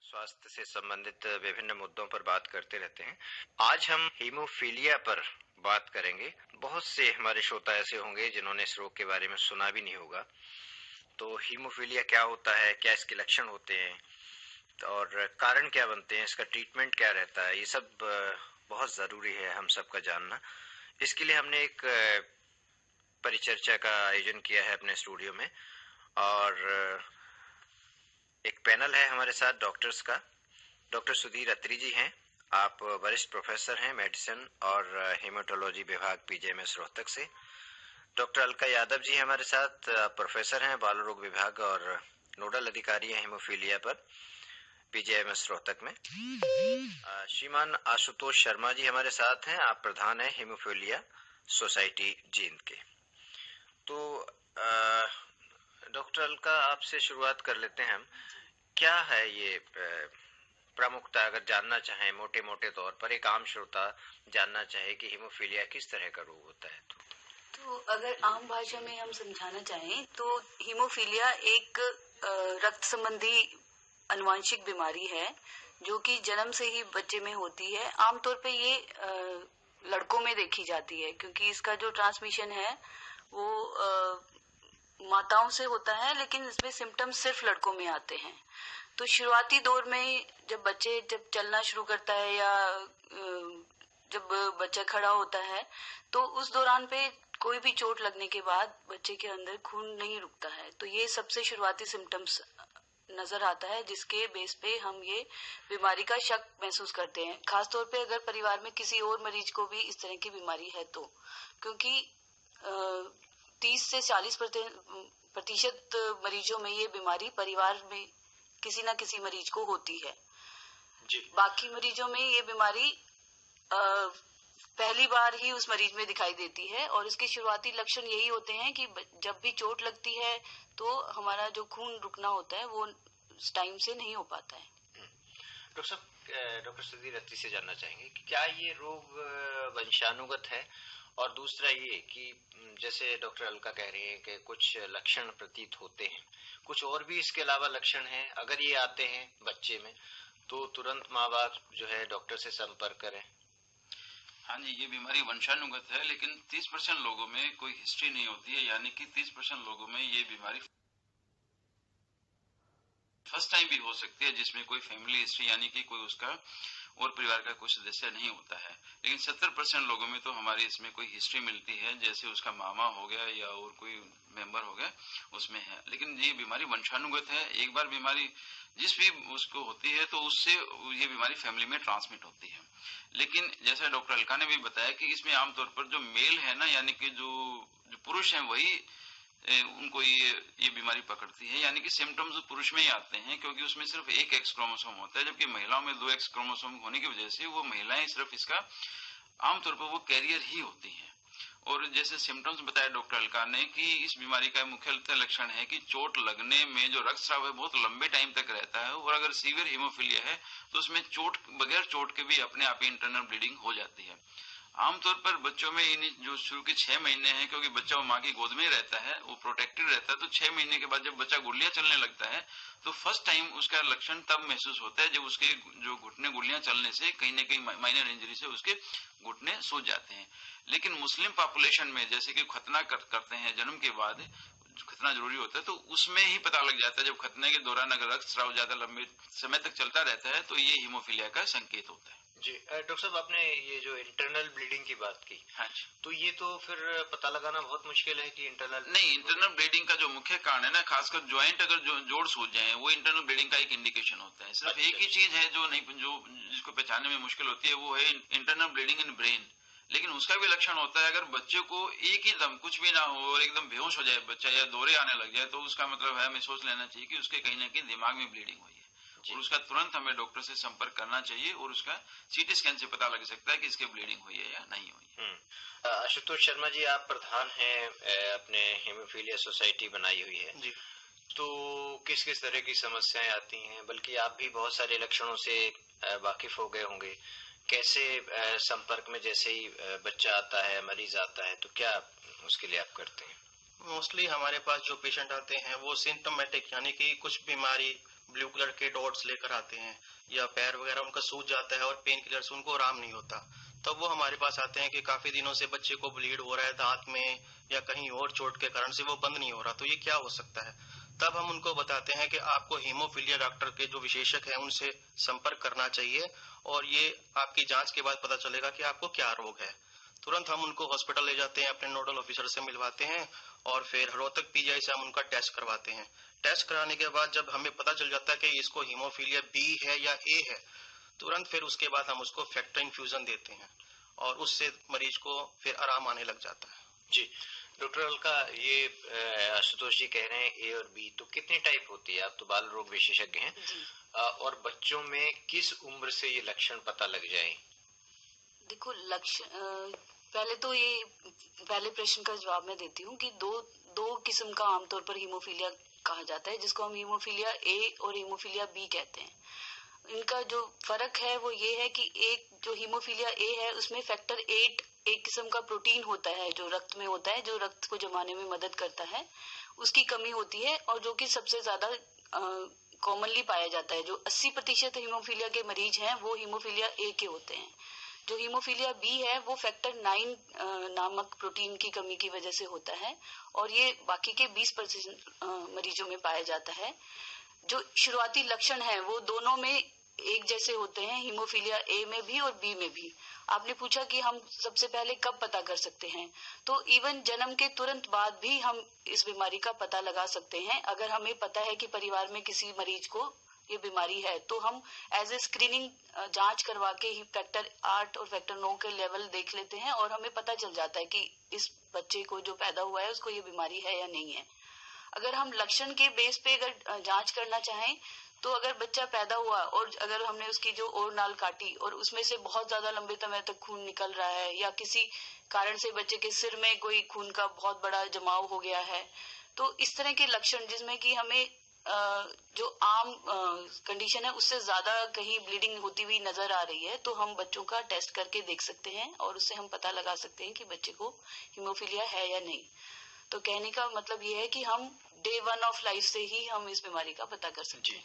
स्वास्थ्य से संबंधित विभिन्न मुद्दों पर बात करते रहते हैं। आज हम हीमोफीलिया पर बात करेंगे। बहुत से हमारे श्रोता ऐसे होंगे जिन्होंने इस रोग के बारे में सुना भी नहीं होगा। तो हीमोफीलिया क्या होता है, क्या इसके लक्षण होते हैं और कारण क्या बनते हैं, इसका ट्रीटमेंट क्या रहता है, ये सब बहुत ज़रूरी है हम सबका जानना। इसके लिए हमने एक परिचर्चा का आयोजन किया है अपने स्टूडियो में और एक पैनल है हमारे साथ डॉक्टर्स का। डॉक्टर सुधीर अत्री जी हैं। आप वरिष्ठ प्रोफेसर हैं मेडिसिन और हेमाटोलॉजी विभाग पीजीआईएमएस रोहतक से। डॉक्टर अलका यादव जी हमारे साथ, प्रोफेसर हैं बाल रोग विभाग और नोडल अधिकारी हैं हेमोफीलिया पर पीजीआईएमएस रोहतक में। श्रीमान आशुतोष शर्मा जी हमारे साथ हैं। आप प्रधान हैं हेमोफीलिया सोसाइटी जींद के। तो डॉक्टर अलका, आपसे शुरुआत कर लेते हैं हम। क्या है ये प्रमुखता, अगर जानना चाहें मोटे मोटे तौर पर, एक आम श्रोता जानना चाहे कि हीमोफीलिया किस तरह का रोग होता है? तो अगर आम भाषा में हम समझाना चाहें तो हीमोफीलिया एक रक्त संबंधी आनुवंशिक बीमारी है जो कि जन्म से ही बच्चे में होती है। आमतौर पे ये लड़कों में देखी जाती है क्योंकि इसका जो ट्रांसमिशन है वो माताओं से होता है, लेकिन इसमें सिम्टम्स सिर्फ लड़कों में आते हैं। तो शुरुआती दौर में जब चलना शुरू करता है या जब बच्चा खड़ा होता है तो उस दौरान पे कोई भी चोट लगने के बाद बच्चे के अंदर खून नहीं रुकता है। तो ये सबसे शुरुआती सिम्टम्स नजर आता है जिसके बेस पे हम ये बीमारी का शक महसूस करते हैं, खासतौर पे अगर परिवार में किसी और मरीज को भी इस तरह की बीमारी है तो, क्योंकि 30 से 40% मरीजों में ये बीमारी परिवार में किसी न किसी मरीज को होती है जी। बाकी मरीजों में ये बीमारी पहली बार ही उस मरीज में दिखाई देती है और इसके शुरुआती लक्षण यही होते हैं कि जब भी चोट लगती है तो हमारा जो खून रुकना होता है वो टाइम से नहीं हो पाता है। डॉक्टर साहब, डॉक्टर सुधीर अत्री से जानना चाहेंगे कि क्या ये रोग वंशानुगत है, और दूसरा ये कि जैसे डॉक्टर अलका कह रही हैं कि कुछ लक्षण प्रतीत होते हैं, कुछ और भी इसके अलावा लक्षण हैं, अगर ये आते हैं बच्चे में तो तुरंत माँ बाप जो है डॉक्टर से संपर्क करें? हाँ जी, ये बीमारी वंशानुगत है, लेकिन 30% लोगों में कोई हिस्ट्री नहीं होती है, यानी कि 30% लोगों में ये बीमारी फर्स्ट टाइम भी हो सकती है जिसमें कोई फैमिली हिस्ट्री यानी कि कोई उसका और परिवार का कोई सदस्य नहीं होता है। लेकिन 70% लोगों में तो हमारी इसमें कोई हिस्ट्री मिलती है, जैसे उसका मामा हो गया या और कोई मेंबर हो गया उसमें है। लेकिन ये बीमारी वंशानुगत है। एक बार बीमारी जिस भी उसको होती है तो उससे ये बीमारी फैमिली में ट्रांसमिट होती है। लेकिन जैसा डॉक्टर अलका ने भी बताया कि इसमें आमतौर पर जो मेल है ना, यानी कि जो पुरुष है वही उनको ये बीमारी पकड़ती है, यानी कि सिम्टम्स पुरुष में ही आते हैं क्योंकि उसमें सिर्फ एक एक्स क्रोमोसोम होता है, जबकि महिलाओं में 2 एक्स क्रोमोसोम होने की वजह से वो महिलाएं सिर्फ इसका आमतौर पर वो कैरियर ही होती हैं। और जैसे सिम्टम्स बताया डॉक्टर अलका ने कि इस बीमारी का मुख्य लक्षण है कि चोट लगने में जो रक्तस्राव है बहुत लंबे टाइम तक रहता है, और अगर सीवियर हीमोफीलिया है तो उसमें बगैर चोट के भी अपने आप ही इंटरनल ब्लीडिंग हो जाती है। आमतौर पर बच्चों में इन जो शुरू के 6 महीने हैं, क्योंकि बच्चा वो माँ की गोद में रहता है, वो प्रोटेक्टेड रहता है, तो 6 महीने के बाद जब बच्चा गुल्लियां चलने लगता है तो फर्स्ट टाइम उसका लक्षण तब महसूस होता है जब उसके जो घुटने गुल्लियां चलने से कहीं न कहीं माइनर इंजरी से उसके घुटने सूज जाते हैं। लेकिन मुस्लिम पॉपुलेशन में जैसे कि खतना करते हैं जन्म के बाद, खतना जरूरी होता है, तो उसमें ही पता लग जाता है जब खतने के दौरान अगर रक्तस्राव ज्यादा लंबे समय तक चलता रहता है तो ये हीमोफीलिया का संकेत होता है जी। डॉक्टर साहब, आपने ये जो इंटरनल ब्लीडिंग की बात की, हाँ जी, तो ये तो फिर पता लगाना बहुत मुश्किल है कि इंटरनल ब्लीडिंग का जो मुख्य कारण है ना, खासकर ज्वाइंट अगर जोड़ सूज जाए वो इंटरनल ब्लीडिंग का एक इंडिकेशन होता है। सिर्फ एक ही चीज है जो जिसको पहचानने में मुश्किल होती है, वो है इंटरनल ब्लीडिंग इन ब्रेन। लेकिन उसका भी लक्षण होता है अगर बच्चे को एक ही दम कुछ भी ना हो और एकदम बेहोश हो जाए बच्चा या दौरे आने लग जाए, तो उसका मतलब है हमें सोच लेना चाहिए कि उसके कहीं ना कहीं दिमाग में ब्लीडिंग हुई है और उसका तुरंत हमें डॉक्टर से संपर्क करना चाहिए और उसका सीटी स्कैन से पता लग सकता है कि इसके ब्लीडिंग हुई है या नहीं हुई है। आशुतोष शर्मा जी, आप प्रधान हैं, अपने हेमोफीलिया सोसाइटी बनाई हुई है जी। तो किस किस तरह की समस्याएं आती हैं, बल्कि आप भी बहुत सारे लक्षणों से वाकिफ हो गए होंगे, कैसे संपर्क में जैसे ही बच्चा आता है, मरीज आता है, तो क्या उसके लिए आप करते हैं? मोस्टली हमारे पास जो पेशेंट आते हैं वो सिम्टोमेटिक यानी कि कुछ बीमारी ब्लू कलर के डॉट्स लेकर आते हैं, या पैर वगैरह उनका सूज जाता है और पेन किलर से उनको आराम नहीं होता, तब वो हमारे पास आते हैं कि काफी दिनों से बच्चे को ब्लीड हो रहा है दांत में या कहीं और चोट के कारण से वो बंद नहीं हो रहा, तो ये क्या हो सकता है। तब हम उनको बताते हैं कि आपको हीमोफीलिया डॉक्टर के जो विशेषज्ञ हैं उनसे संपर्क करना चाहिए, और ये आपकी जांच के बाद पता चलेगा कि आपको क्या रोग है। तुरंत हम उनको हॉस्पिटल ले जाते हैं, अपने नोडल ऑफिसर से मिलवाते हैं, और फिर रोहतक पीजीआई से हम उनका टेस्ट करवाते हैं। टेस्ट कराने के बाद जब हमें पता चल जाता है कि इसको हीमोफीलिया बी है या ए है, तुरंत फिर उसके बाद हम उसको फैक्टर इन्फ्यूजन देते हैं, और उससे मरीज को फिर आराम आने लग जाता है। जी डॉक्टर अलका, ये आशुतोष जी कह रहे हैं ए और बी, तो कितनी टाइप होती है? आप तो बाल रोग विशेषज्ञ हैं, और बच्चों में किस उम्र से ये लक्षण पता लग जाए? देखो, लक्षण पहले प्रश्न का जवाब मैं देती हूँ कि दो किस्म का आमतौर पर हीमोफीलिया कहा जाता है, जिसको हम हीमोफीलिया ए और हीमोफीलिया बी कहते हैं। इनका जो फर्क है वो ये है कि एक जो हीमोफीलिया ए है उसमें फैक्टर 8 एक किस्म का प्रोटीन होता है जो रक्त में होता है, जो रक्त को जमाने में मदद करता है, उसकी कमी होती है, और जो कि सबसे ज्यादा कॉमनली पाया जाता है। जो 80% हीमोफीलिया के मरीज हैं वो हीमोफीलिया ए के होते हैं। जो हीमोफीलिया बी है वो फैक्टर 9 नामक प्रोटीन की कमी की वजह से होता है, और ये बाकी के 20% मरीजों में पाया जाता है। जो शुरुआती लक्षण है वो दोनों में एक जैसे होते हैं, हीमोफीलिया ए में भी और बी में भी। आपने पूछा कि हम सबसे पहले कब पता कर सकते हैं, तो इवन जन्म के तुरंत बाद भी हम इस बीमारी का पता लगा सकते हैं। अगर हमें पता है कि परिवार में किसी मरीज को ये बीमारी है, तो हम एज ए स्क्रीनिंग जांच करवा के ही फैक्टर 8 और फैक्टर 9 के लेवल देख लेते हैं, और हमें पता चल जाता है कि इस बच्चे को जो पैदा हुआ है उसको ये बीमारी है या नहीं है। अगर हम लक्षण के बेस पे अगर जांच करना चाहें, तो अगर बच्चा पैदा हुआ और अगर हमने उसकी जो ओर नाल काटी और उसमें से बहुत ज्यादा लंबे समय तक खून निकल रहा है, या किसी कारण से बच्चे के सिर में कोई खून का बहुत बड़ा जमाव हो गया है, तो इस तरह के लक्षण जिसमें कि हमें जो आम कंडीशन है उससे ज्यादा कहीं ब्लीडिंग होती हुई नजर आ रही है, तो हम बच्चों का टेस्ट करके देख सकते हैं, और उससे हम पता लगा सकते हैं कि बच्चे को हीमोफीलिया है या नहीं। तो कहने का मतलब ये है कि हम डे 1 ऑफ लाइफ से ही हम इस बीमारी का पता कर सकते हैं।